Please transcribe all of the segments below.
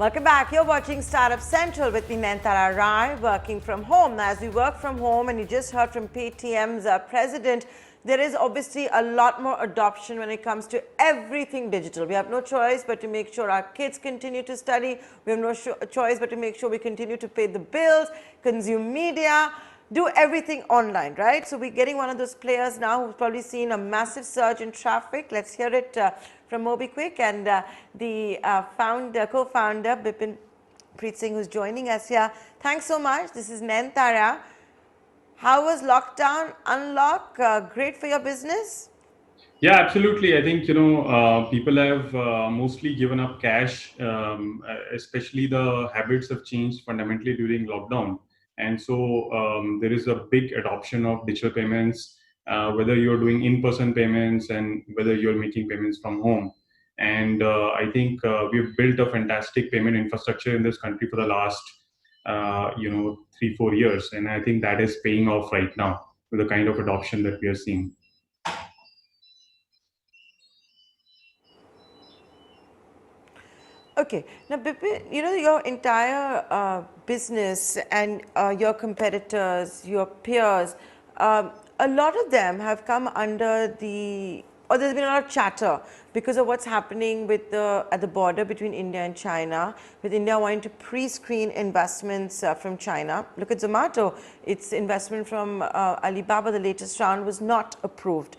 Welcome back. You're watching Startup Central with me, Nantara Rai, working from home. Now, as we work from home, and you just heard from Paytm's president, there is obviously a lot more adoption when it comes to everything digital. We have no choice but to make sure our kids continue to study. We have no choice but to make sure we continue to pay the bills, consume media, do everything online, right? So we're getting one of those players now who's probably seen a massive surge in traffic. Let's hear it from MobiKwik and the co-founder, Bipin Preet Singh, who's joining us here. Thanks so much. This is Nantara. How was lockdown, unlock, great for your business? Yeah, absolutely. I think, people have mostly given up cash, especially the habits have changed fundamentally during lockdown. And so there is a big adoption of digital payments, whether you're doing in-person payments and whether you're making payments from home. And I think we've built a fantastic payment infrastructure in this country for the last, 3, 4 years. And I think that is paying off right now with the kind of adoption that we are seeing. Okay. Now, Bipin, your entire business and your competitors, your peers, a lot of them have come under or there's been a lot of chatter because of what's happening with at the border between India and China, with India wanting to pre-screen investments from China. Look at Zomato. Its investment from Alibaba, the latest round, was not approved.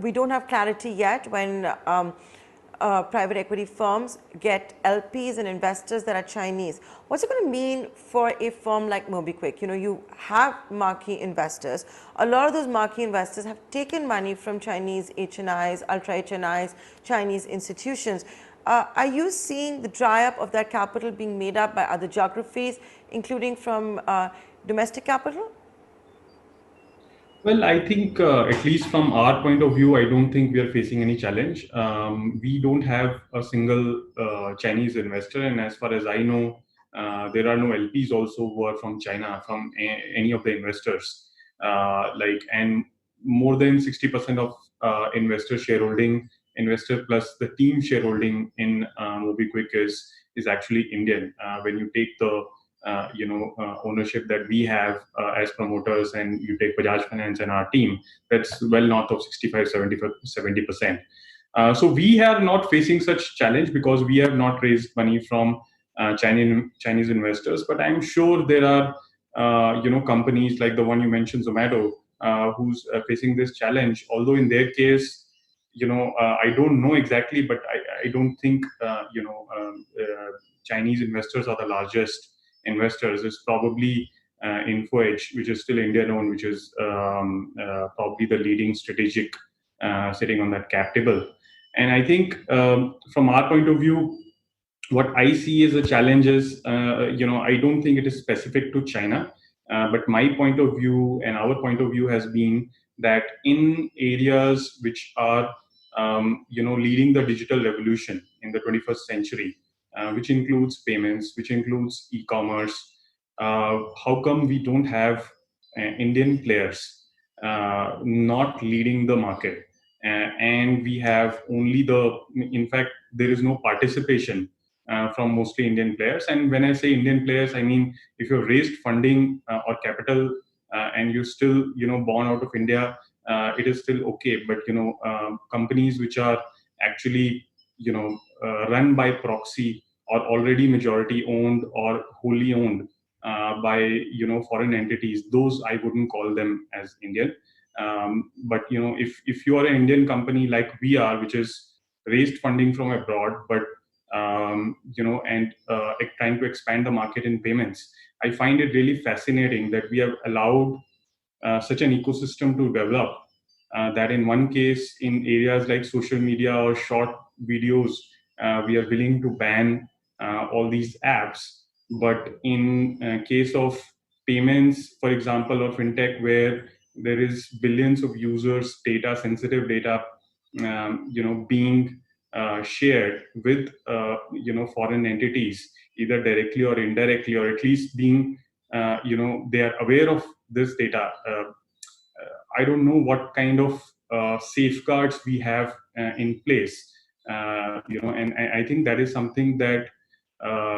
We don't have clarity yet when private equity firms get LPs and investors that are Chinese. What's it going to mean for a firm like MobiKwik? You have marquee investors. A lot of those marquee investors have taken money from Chinese HNIs, ultra HNIs, Chinese institutions. Are you seeing the dry up of that capital being made up by other geographies, including from domestic capital? Well, I think at least from our point of view, I don't think we are facing any challenge. We don't have a single Chinese investor, and as far as I know, there are no LPs also who are from China, from any of the investors. And more than 60% of investor shareholding, investor plus the team shareholding in MobiKwik is actually Indian. When you take the ownership that we have as promoters, and you take Bajaj Finance and our team, that's well north of 65, 75, 70%. So we are not facing such challenge because we have not raised money from Chinese investors. But I'm sure there are companies like the one you mentioned, Zomato, who's facing this challenge. Although in their case, I don't know exactly, but I don't think Chinese investors are the largest investors. Is probably InfoEdge, which is still Indian owned, which is probably the leading strategic sitting on that cap table. And I think from our point of view, what I see as a challenge is, I don't think it is specific to China, but my point of view and our point of view has been that in areas which are, leading the digital revolution in the 21st century, which includes payments, which includes e-commerce, how come we don't have Indian players not leading the market? And we have only in fact, there is no participation from mostly Indian players. And when I say Indian players, I mean, if you've raised funding or capital and you're still, born out of India, it is still okay. But, companies which are actually, run by proxy or already majority owned or wholly owned by, foreign entities, those I wouldn't call them as Indian. But, if you are an Indian company like we are, which is raised funding from abroad, but and trying to expand the market in payments, I find it really fascinating that we have allowed such an ecosystem to develop. That in one case, in areas like social media or short videos, we are willing to ban all these apps. But in case of payments, for example, or fintech, where there is billions of users' data, sensitive data, being shared with foreign entities, either directly or indirectly, or at least being they are aware of this data. I don't know what kind of safeguards we have in place, and I think that is something that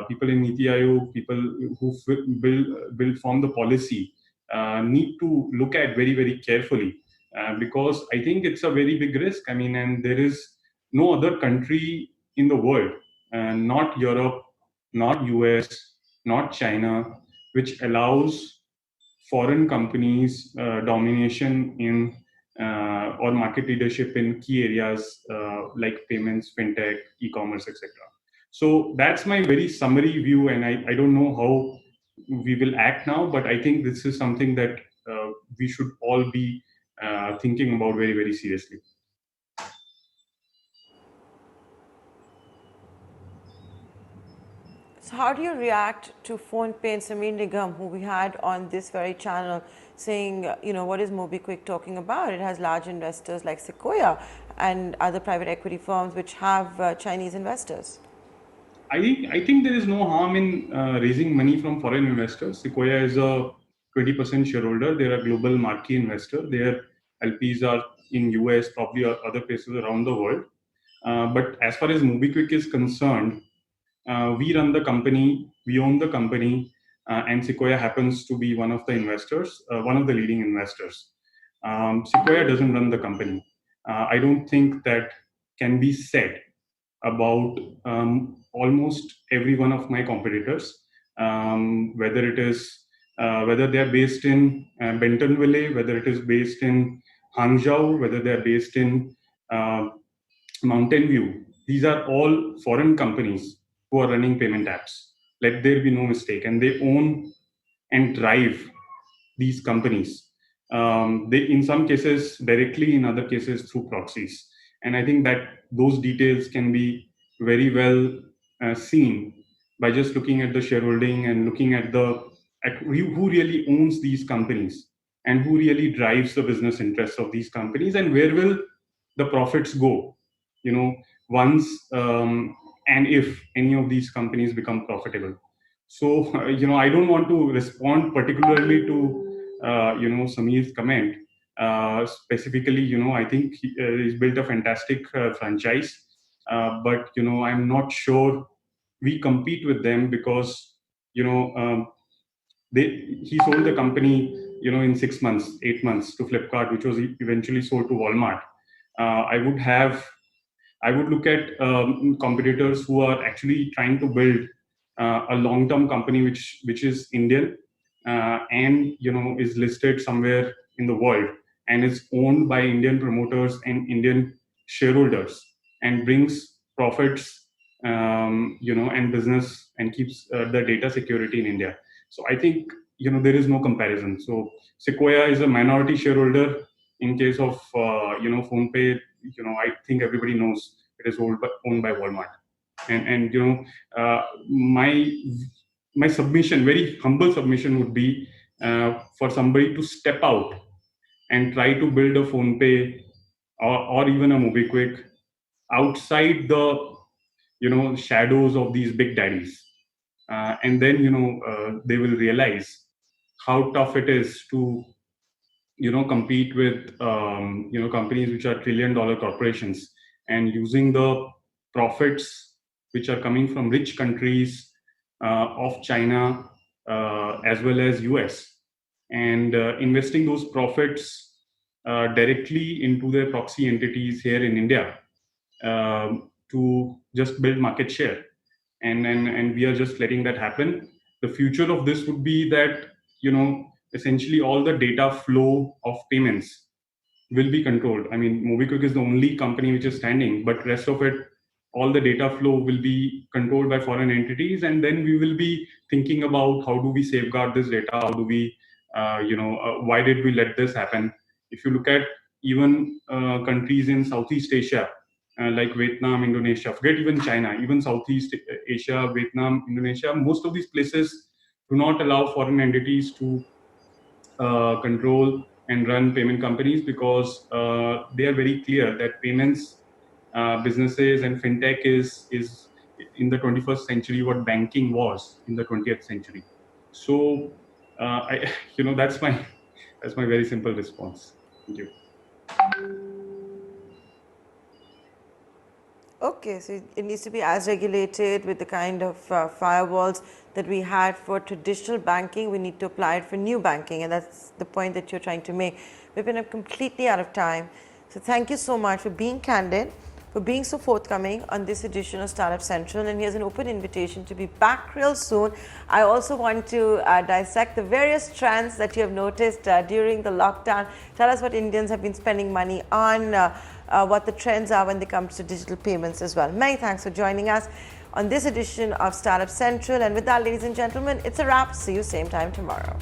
people in Niti Aayog, people who will form the policy need to look at very, very carefully, because I think it's a very big risk. I mean, and there is no other country in the world, not Europe, not US, not China, which allows foreign companies domination in or market leadership in key areas like payments, fintech, e-commerce, etc. So that's my very summary view, and I don't know how we will act now, but I think this is something that we should all be thinking about very, very seriously. So how do you react to PhonePe and Sameer Nigam, who we had on this very channel, saying, what is MobiKwik talking about? It has large investors like Sequoia and other private equity firms which have Chinese investors. I think there is no harm in raising money from foreign investors. Sequoia is a 20% shareholder. They're a global marquee investor. Their LPs are in US, probably other places around the world. But as far as MobiKwik is concerned, we run the company, we own the company, and Sequoia happens to be one of the investors, one of the leading investors. Sequoia doesn't run the company. I don't think that can be said about almost every one of my competitors, whether it is whether they are based in Bentonville, whether it is based in Hangzhou, whether they are based in uh, Mountain View. These are all foreign companies who are running payment apps. Let there be no mistake, and they own and drive these companies. They, in some cases, directly; in other cases, through proxies. And I think that those details can be very well seen by just looking at the shareholding and looking at who really owns these companies and who really drives the business interests of these companies, and where will the profits go, once and if any of these companies become profitable. So, I don't want to respond particularly to, Sameer's comment. Specifically, I think he's built a fantastic franchise, but I'm not sure we compete with them because, you know, um, he sold the company, in 6 months, 8 months to Flipkart, which was eventually sold to Walmart. I would have I would look at competitors who are actually trying to build a long-term company which is Indian, and is listed somewhere in the world and is owned by Indian promoters and Indian shareholders and brings profits, and business and keeps the data security in India. So I think there is no comparison. So Sequoia is a minority shareholder. In case of PhonePe, I think everybody knows it is owned by Walmart. And my submission, very humble submission, would be for somebody to step out and try to build a PhonePe or even a MobiKwik outside the shadows of these big daddies, and then they will realize how tough it is to compete with companies which are trillion-dollar corporations, and using the profits which are coming from rich countries of China, as well as US, and investing those profits directly into their proxy entities here in India, to just build market share. And we are just letting that happen. The future of this would be that essentially all the data flow of payments will be controlled. I mean, MobiKwik is the only company which is standing, but rest of it, all the data flow will be controlled by foreign entities, and then we will be thinking about how do we safeguard this data, how do we why did we let this happen. If you look at even countries in Southeast Asia, like Vietnam, Indonesia, forget even China, even Southeast Asia, Vietnam, Indonesia, most of these places do not allow foreign entities to control and run payment companies, because they are very clear that payments businesses and fintech is in the 21st century what banking was in the 20th century. So I that's my very simple response. Thank you. Okay, so it needs to be as regulated with the kind of firewalls that we had for traditional banking. We need to apply it for new banking, and that's the point that you're trying to make. We've been completely out of time. So thank you so much for being candid, for being so forthcoming on this edition of Startup Central. And here's an open invitation to be back real soon. I also want to dissect the various trends that you have noticed during the lockdown. Tell us what Indians have been spending money on, what the trends are when it comes to digital payments as well. Many thanks for joining us on this edition of Startup Central. And with that, ladies and gentlemen, it's a wrap. See you same time tomorrow.